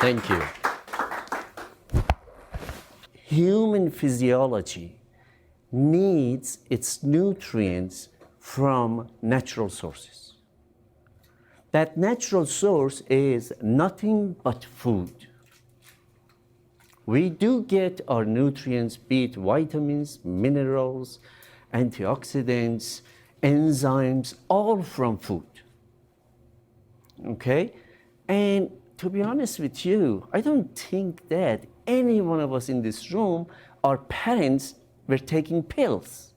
Thank you. Human physiology needs its nutrients from natural sources. That natural source is nothing but food. We do get our nutrients, be it vitamins, minerals, antioxidants, enzymes, all from food. Okay? And to be honest with you, I don't think that any one of us in this room, our parents were taking pills.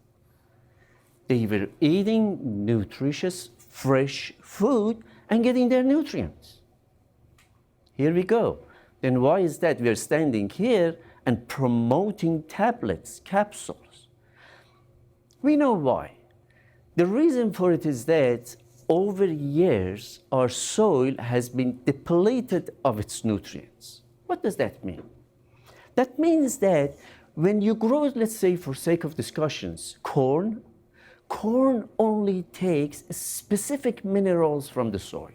They were eating nutritious, fresh food and getting their nutrients. Here we go. Then why is that we are standing here and promoting tablets, capsules? We know why. The reason for it is that over years, our soil has been depleted of its nutrients. What does that mean? That means that when you grow, let's say for sake of discussions, corn only takes specific minerals from the soil.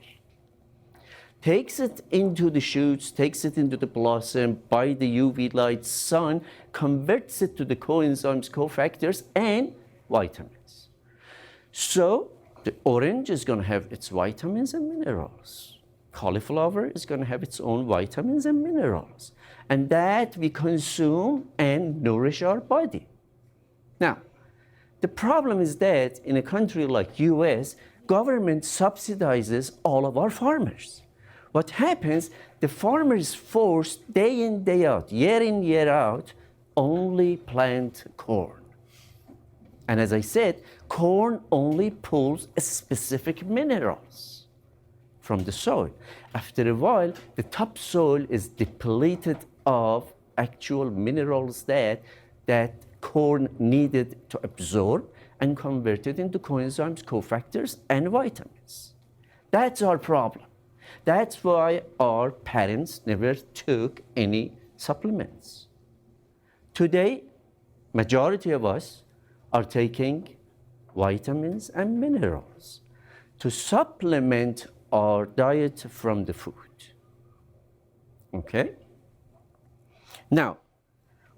Takes it into the shoots, takes it into the blossom, by the UV light, sun, converts it to the coenzymes, cofactors, and vitamins. So the orange is going to have its vitamins and minerals. Cauliflower is going to have its own vitamins and minerals. And that we consume and nourish our body. Now, the problem is that in a country like US, government subsidizes all of our farmers. What happens, the farmer is forced day in, day out, year in, year out, only plant corn. And as I said, corn only pulls specific minerals from the soil. After a while, the topsoil is depleted of actual minerals that corn needed to absorb and convert it into coenzymes, cofactors, and vitamins. That's our problem. That's why our parents never took any supplements. Today, majority of us are taking vitamins and minerals to supplement our diet from the food. Okay? Now,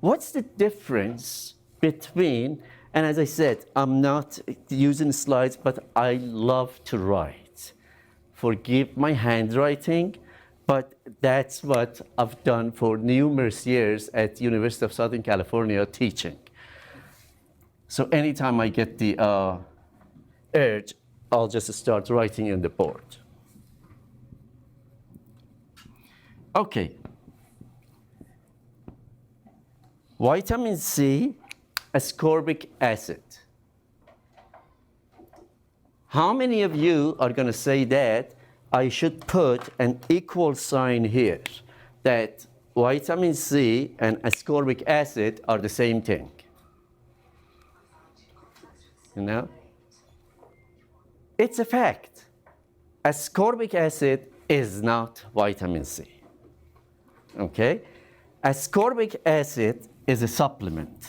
what's the difference between, and as I said, I'm not using slides, but I love to write. Forgive my handwriting, but that's what I've done for numerous years at the University of Southern California teaching. So anytime I get the urge, I'll just start writing on the board. Okay. Vitamin C, ascorbic acid. How many of you are going to say that I should put an equal sign here, that vitamin C and ascorbic acid are the same thing? You know? It's a fact. Ascorbic acid is not vitamin C. Okay? Ascorbic acid is a supplement.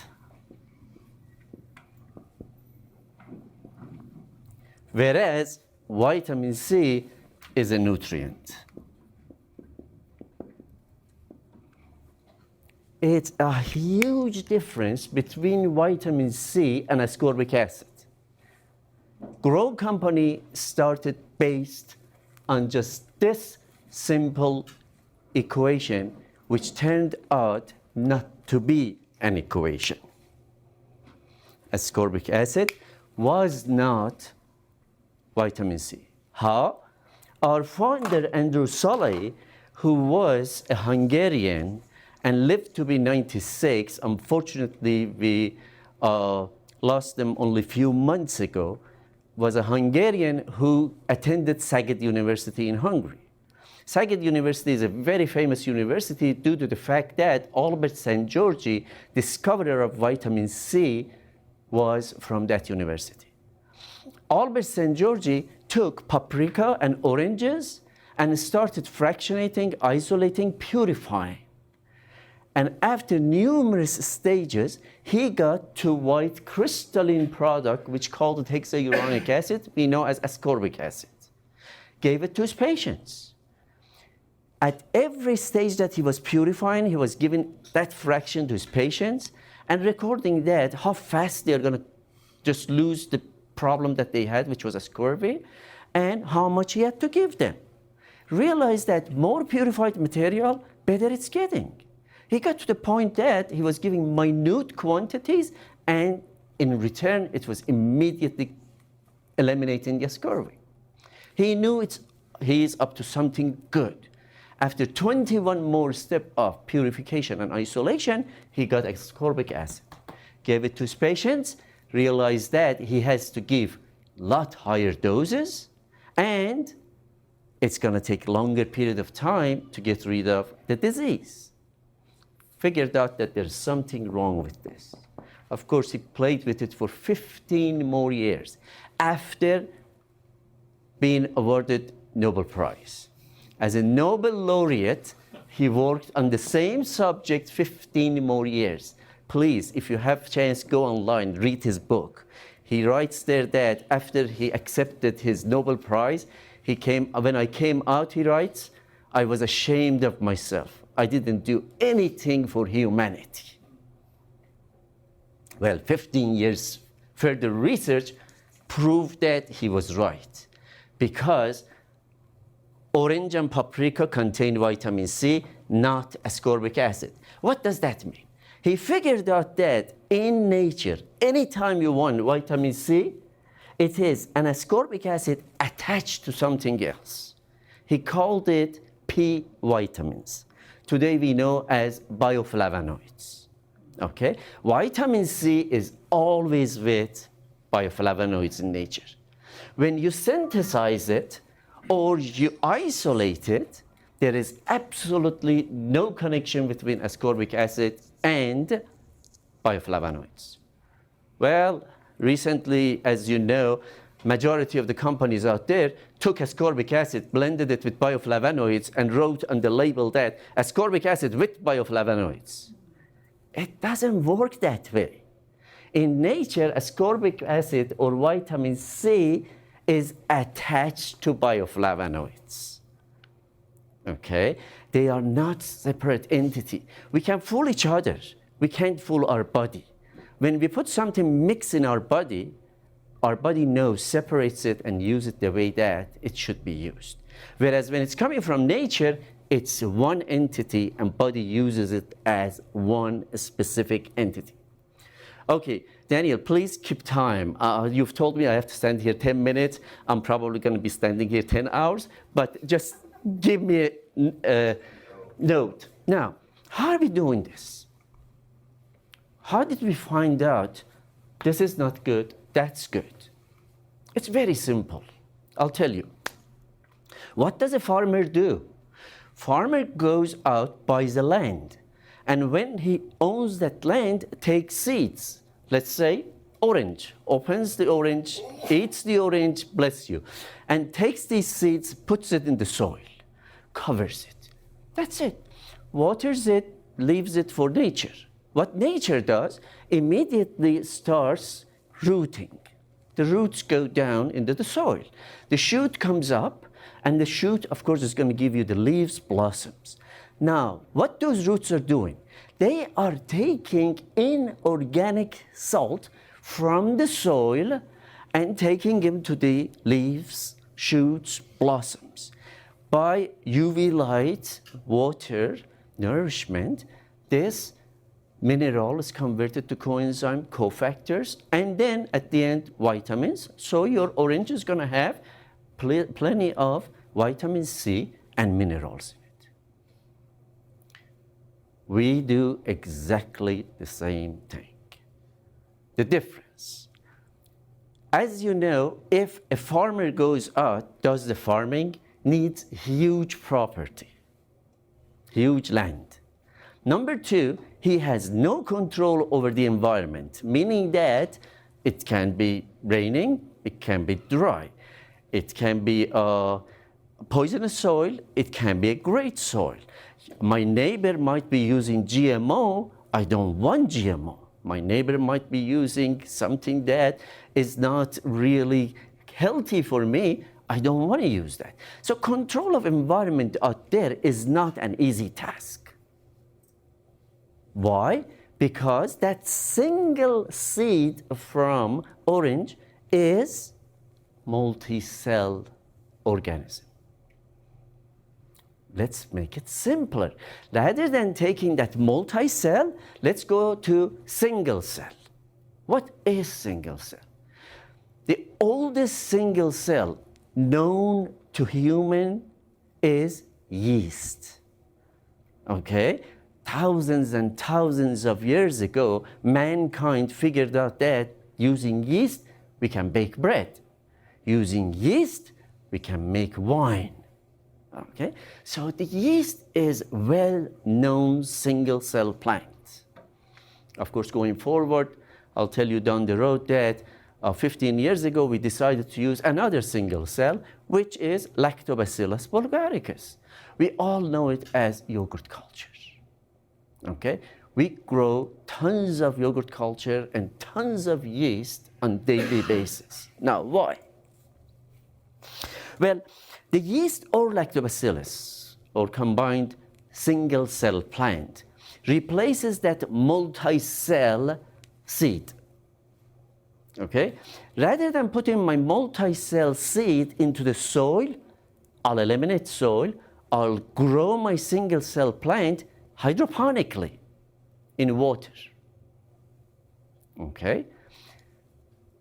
Whereas vitamin C is a nutrient. It's a huge difference between vitamin C and ascorbic acid. Grow Company started based on just this simple equation, which turned out not to be an equation. Ascorbic acid was not vitamin C. How? Our founder, Andrew Szalai, who was a Hungarian and lived to be 96, unfortunately we lost him only a few months ago, was a Hungarian who attended Szeged University in Hungary. Szeged University is a very famous university due to the fact that Albert Szent-Györgyi, discoverer of vitamin C, was from that university. Albert Szent-Györgyi took paprika and oranges and started fractionating, isolating, purifying. And after numerous stages, he got to white crystalline product, which called hexauronic acid, we know as ascorbic acid. Gave it to his patients. At every stage that he was purifying, he was giving that fraction to his patients and recording that, how fast they're going to just lose the problem that they had, which was a scurvy, and how much he had to give them. Realized that more purified material, better it's getting. He got to the point that he was giving minute quantities, and in return, it was immediately eliminating the scurvy. He knew he is up to something good. After 21 more steps of purification and isolation, he got ascorbic acid. Gave it to his patients, realized that he has to give a lot higher doses, and it's going to take a longer period of time to get rid of the disease. Figured out that there's something wrong with this. Of course, he played with it for 15 more years after being awarded Nobel Prize. As a Nobel laureate, he worked on the same subject 15 more years. Please, if you have a chance, go online, read his book. He writes there that after he accepted his Nobel Prize, when I came out, he writes, I was ashamed of myself. I didn't do anything for humanity. Well, 15 years further research proved that he was right, because orange and paprika contain vitamin C, not ascorbic acid. What does that mean? He figured out that in nature, anytime you want vitamin C, it is an ascorbic acid attached to something else. He called it P vitamins. Today we know as bioflavonoids. Okay? Vitamin C is always with bioflavonoids in nature. When you synthesize it or you isolate it, there is absolutely no connection between ascorbic acid and bioflavonoids. Well, recently, as you know, majority of the companies out there took ascorbic acid, blended it with bioflavonoids, and wrote on the label that ascorbic acid with bioflavonoids. It doesn't work that way. In nature, ascorbic acid or vitamin C is attached to bioflavonoids. Okay? They are not separate entity. We can fool each other. We can't fool our body. When we put something mixed in our body knows, separates it, and uses it the way that it should be used. Whereas when it's coming from nature, it's one entity, and body uses it as one specific entity. Okay, Daniel, please keep time. You've told me I have to stand here 10 minutes. I'm probably going to be standing here 10 hours, but just give me a note. Now, how are we doing this? How did we find out this is not good, that's good? It's very simple. I'll tell you. What does a farmer do? Farmer goes out, buys the land, and when he owns that land, takes seeds. Let's say orange, opens the orange, eats the orange, bless you, and takes these seeds, puts it in the soil, covers it. That's it. Waters it, leaves it for nature. What nature does, immediately starts rooting. The roots go down into the soil. The shoot comes up, and the shoot, of course, is going to give you the leaves, blossoms. Now, what those roots are doing, they are taking inorganic salt from the soil and taking them to the leaves, shoots, blossoms. By UV light, water, nourishment, this mineral is converted to coenzyme, cofactors, and then at the end, vitamins. So your orange is going to have plenty of vitamin C and minerals in it. We do exactly the same thing. The difference, as you know, if a farmer goes out, does the farming, needs huge property, huge land. Number two, he has no control over the environment, meaning that it can be raining, it can be dry, it can be a poisonous soil, it can be a great soil. My neighbor might be using GMO, I don't want GMO. My neighbor might be using something that is not really healthy for me, I don't want to use that. So control of environment out there is not an easy task. Why? Because that single seed from orange is multi-cell organism. Let's make it simpler. Rather than taking that multi-cell, let's go to single cell. What is single cell? The oldest single cell known to human is yeast. Okay? Thousands and thousands of years ago, mankind figured out that using yeast, we can bake bread. Using yeast, we can make wine. Okay? So the yeast is well-known single-cell plant. Of course, going forward, I'll tell you down the road that 15 years ago, we decided to use another single cell, which is Lactobacillus bulgaricus. We all know it as yogurt culture. Okay? We grow tons of yogurt culture and tons of yeast on a daily basis. Now, why? Well, the yeast or lactobacillus, or combined single-cell plant, replaces that multi-cell seed. Okay? Rather than putting my multi-cell seed into the soil, I'll eliminate soil, I'll grow my single-cell plant hydroponically in water. Okay?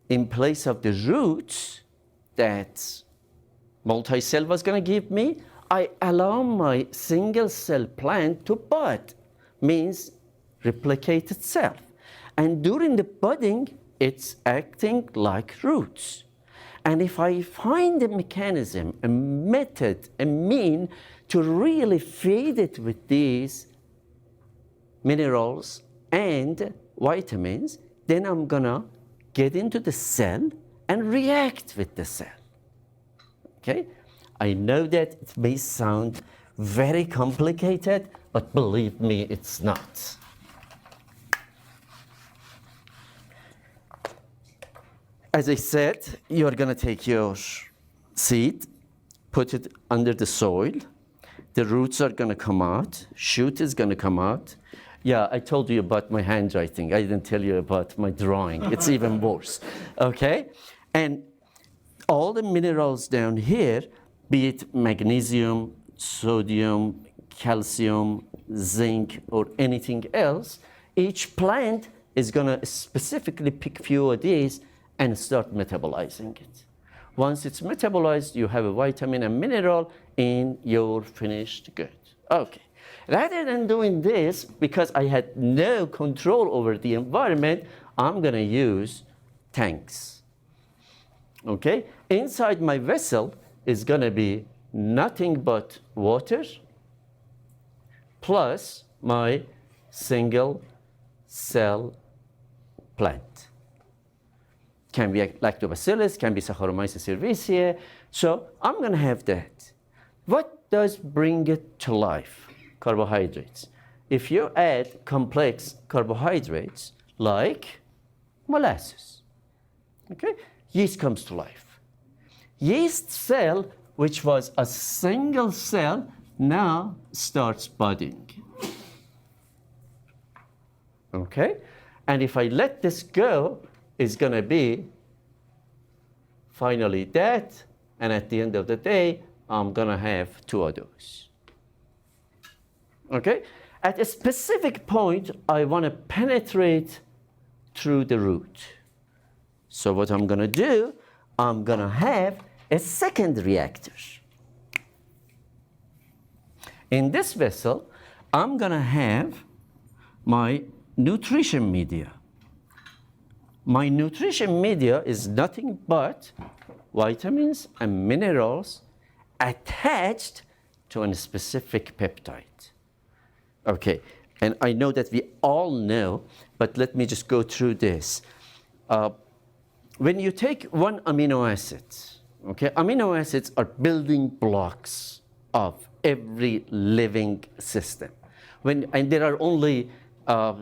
In place of the roots that multi-cell was going to give me, I allow my single-cell plant to bud, means replicate itself. And during the budding, it's acting like roots. And if I find a mechanism, a method, a mean to really feed it with these minerals and vitamins, then I'm gonna get into the cell and react with the cell. Okay? I know that it may sound very complicated, but believe me, it's not. As I said, you're gonna take your seed, put it under the soil. The roots are gonna come out, shoot is gonna come out. Yeah, I told you about my handwriting. I didn't tell you about my drawing. It's even worse, okay? And all the minerals down here, be it magnesium, sodium, calcium, zinc, or anything else, each plant is gonna specifically pick few of these and start metabolizing it. Once it's metabolized, you have a vitamin and mineral in your finished good. Okay. Rather than doing this, because I had no control over the environment, I'm going to use tanks. Okay? Inside my vessel is going to be nothing but water plus my single cell plant. Can be lactobacillus, can be Saccharomyces cerevisiae. So I'm going to have that. What does bring it to life? Carbohydrates. If you add complex carbohydrates like molasses, okay, yeast comes to life. Yeast cell, which was a single cell, now starts budding. Okay? And if I let this go, it's going to be finally that, and at the end of the day, I'm going to have two of those. Okay? At a specific point, I want to penetrate through the root. So what I'm going to do, I'm going to have a second reactor. In this vessel, I'm going to have my nutrition media. My nutrition media is nothing but vitamins and minerals attached to a specific peptide. Okay, and I know that we all know, but let me just go through this. When you take one amino acid, okay, amino acids are building blocks of every living system. And there are only,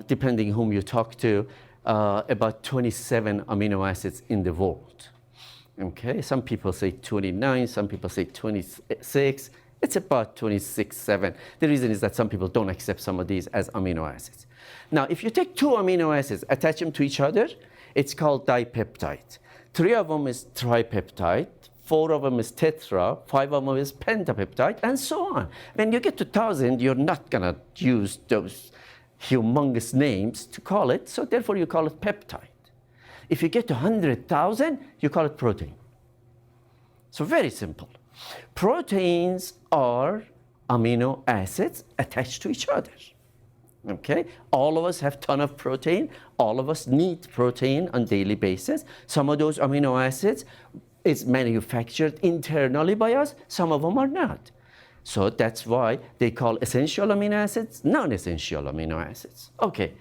depending whom you talk to, about 27 amino acids in the world. Okay, some people say 29, some people say 26. It's about 26, 7. The reason is that some people don't accept some of these as amino acids. Now, if you take 2 amino acids, attach them to each other, it's called dipeptide. 3 of them is tripeptide, 4 of them is tetra, 5 of them is pentapeptide, and so on. When you get to 1,000, you're not going to use those humongous names to call it, so therefore you call it peptide. If you get to 100,000, you call it protein. So very simple. Proteins are amino acids attached to each other. Okay? All of us have a ton of protein. All of us need protein on a daily basis. Some of those amino acids is manufactured internally by us. Some of them are not. So that's why they call essential amino acids non-essential amino acids. Okay.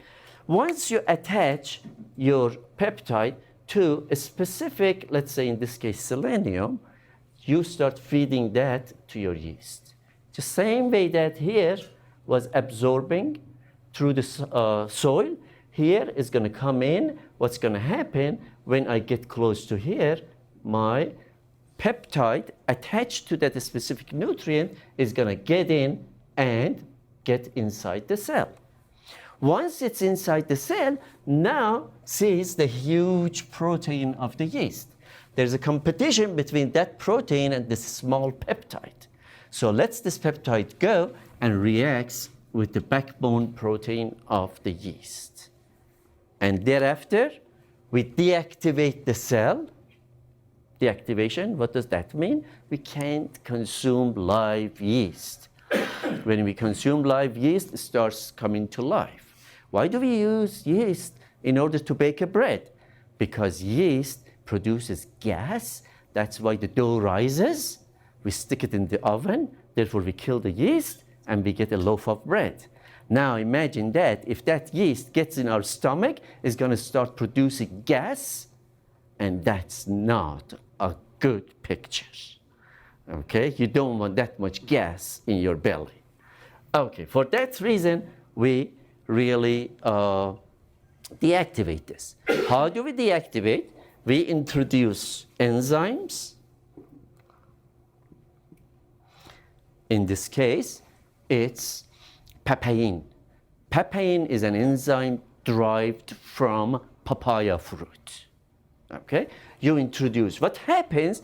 Once you attach your peptide to a specific, let's say in this case selenium, you start feeding that to your yeast. The same way that here was absorbing through the soil, here is going to come in. What's going to happen when I get close to here, my peptide attached to that specific nutrient is going to get in and get inside the cell. Once it's inside the cell, now sees the huge protein of the yeast. There's a competition between that protein and this small peptide. So lets this peptide go and reacts with the backbone protein of the yeast. And thereafter, we deactivate the cell. Deactivation, what does that mean? We can't consume live yeast. When we consume live yeast, it starts coming to life. Why do we use yeast in order to bake a bread? Because yeast produces gas. That's why the dough rises. We stick it in the oven. Therefore, we kill the yeast and we get a loaf of bread. Now imagine that if that yeast gets in our stomach, it's going to start producing gas, and that's not a good picture. Okay, you don't want that much gas in your belly. Okay, for that reason, we really deactivate this. How do we deactivate? We introduce enzymes. In this case, it's papain. Papain is an enzyme derived from papaya fruit. Okay, you introduce. What happens?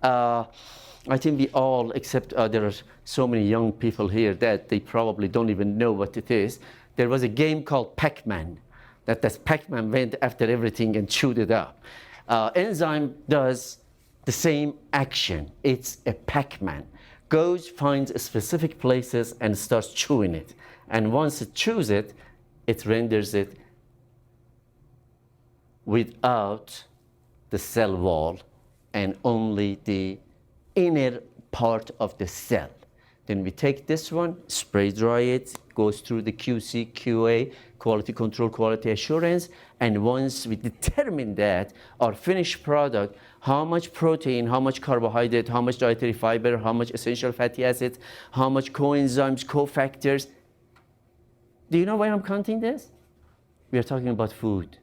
I think we all, except there are so many young people here that they probably don't even know what it is. There was a game called Pac-Man. That Pac-Man went after everything and chewed it up. Enzyme does the same action. It's a Pac-Man. Goes, finds specific places and starts chewing it. And once it chews it, it renders it without the cell wall and only the inner part of the cell. Then we take this one, spray dry it, goes through the QC, QA, quality control, quality assurance, and once we determine that our finished product, how much protein, how much carbohydrate, how much dietary fiber, how much essential fatty acids, how much coenzymes, cofactors. Do you know why I'm counting this? We are talking about food.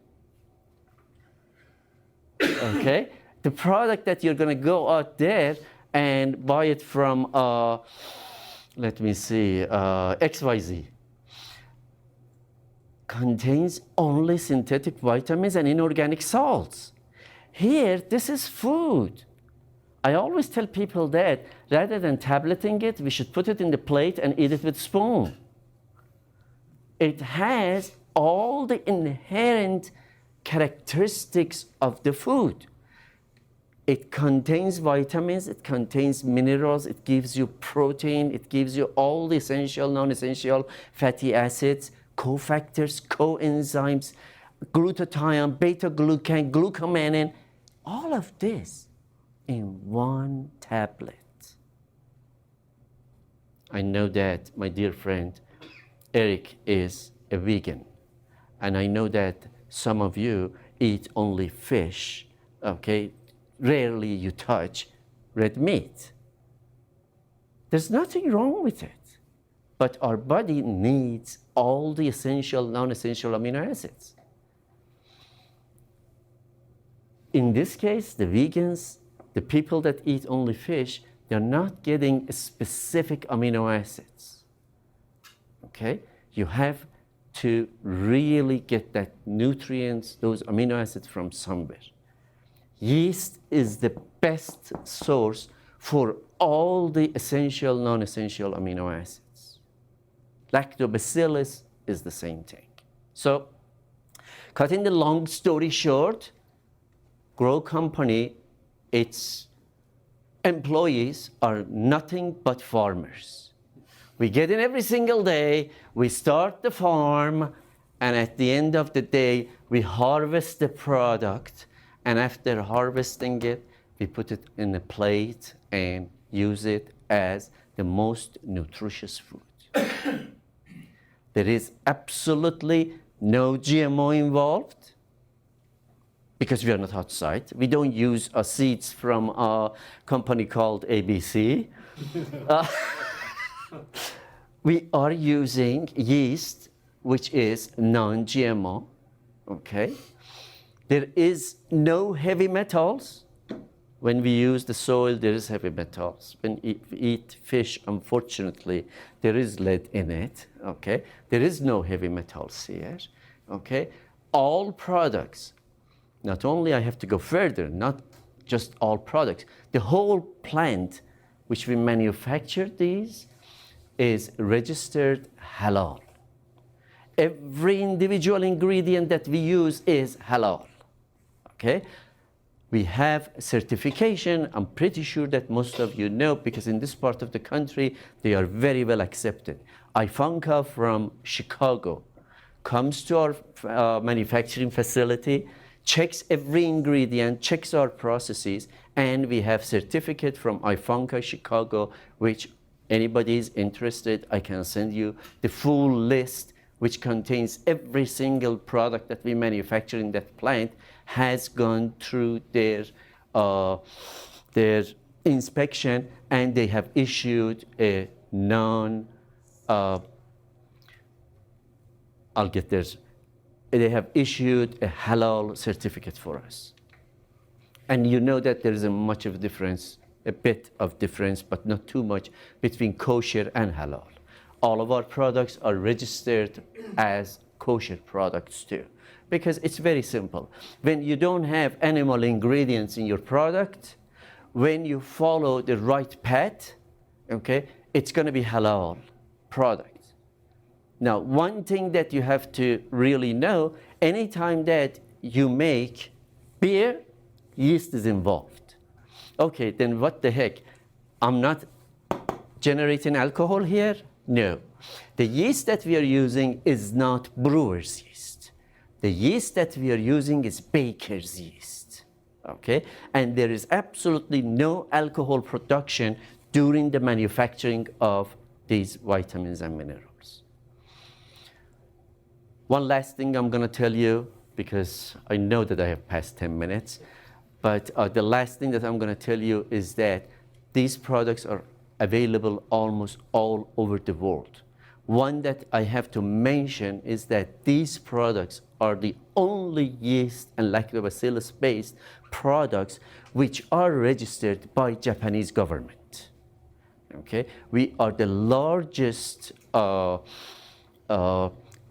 Okay? The product that you're going to go out there and buy it from, let me see, XYZ, contains only synthetic vitamins and inorganic salts. Here, this is food. I always tell people that rather than tableting it, we should put it in the plate and eat it with spoon. It has all the inherent characteristics of the food. It contains vitamins, it contains minerals, it gives you protein, it gives you all the essential, non-essential fatty acids, cofactors, coenzymes, glutathione, beta-glucan, glucomannan, all of this in one tablet. I know that my dear friend Eric is a vegan, and I know that some of you eat only fish, okay? Rarely you touch red meat. There's nothing wrong with it, but our body needs all the essential, non-essential amino acids. In this case, the vegans The people that eat only fish, they're not getting specific amino acids. Okay? You have to really get that nutrients, those amino acids from somewhere. Yeast is the best source for all the essential, non-essential amino acids. Lactobacillus is the same thing. So, cutting the long story short, Grow Company, its employees are nothing but farmers. We get in every single day, we start the farm, and at the end of the day, we harvest the product, and after harvesting it, we put it in a plate and use it as the most nutritious food. There is absolutely no GMO involved because we are not outside. We don't use seeds from a company called ABC. We are using yeast, which is non-GMO, okay? There is no heavy metals. When we use the soil, there is heavy metals. When we eat fish, unfortunately, there is lead in it, okay? There is no heavy metals here, okay? All products, not only I have to go further, not just all products, the whole plant which we manufacture these is registered halal. Every individual ingredient that we use is halal, okay? We have certification. I'm pretty sure that most of you know, because in this part of the country, they are very well accepted. Ivanka from Chicago comes to our manufacturing facility, checks every ingredient, checks our processes, and we have certificate from Ivanka Chicago, which anybody is interested, I can send you the full list, which contains every single product that we manufacture in that plant has gone through their inspection, and they have issued a they have issued a halal certificate for us. And you know that there is a bit of difference, but not too much, between kosher and halal. All of our products are registered as kosher products too, because it's very simple. When you don't have animal ingredients in your product, when you follow the right path, okay, it's going to be halal product. Now, one thing that you have to really know, anytime that you make beer, yeast is involved. Okay, then what the heck? I'm not generating alcohol here? No. The yeast that we are using is not brewer's yeast. The yeast that we are using is baker's yeast, okay? And there is absolutely no alcohol production during the manufacturing of these vitamins and minerals. One last thing I'm gonna tell you, because I know that I have passed 10 minutes, but the last thing that I'm gonna tell you is that these products are available almost all over the world. One that I have to mention is that these products are the only yeast and lactobacillus-based products which are registered by Japanese government. Okay, we are the largest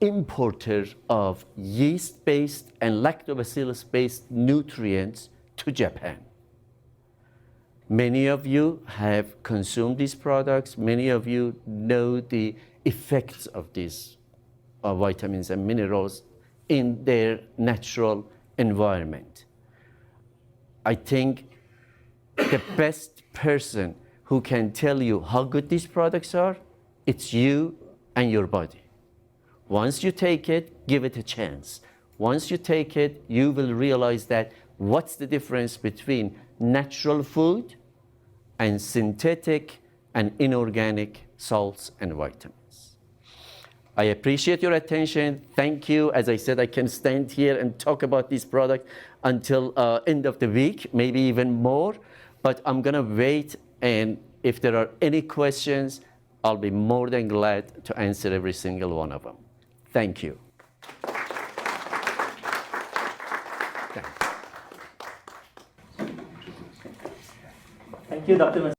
importer of yeast-based and lactobacillus-based nutrients to Japan. Many of you have consumed these products. Many of you know the effects of these vitamins and minerals in their natural environment. I think the best person who can tell you how good these products are, it's you and your body. Once you take it, give it a chance. Once you take it, you will realize that what's the difference between natural food and synthetic and inorganic salts and vitamins. I appreciate your attention. Thank you. As I said, I can stand here and talk about this product until end of the week, maybe even more, but I'm gonna wait, and if there are any questions, I'll be more than glad to answer every single one of them. Thank you. Thank you, Dr.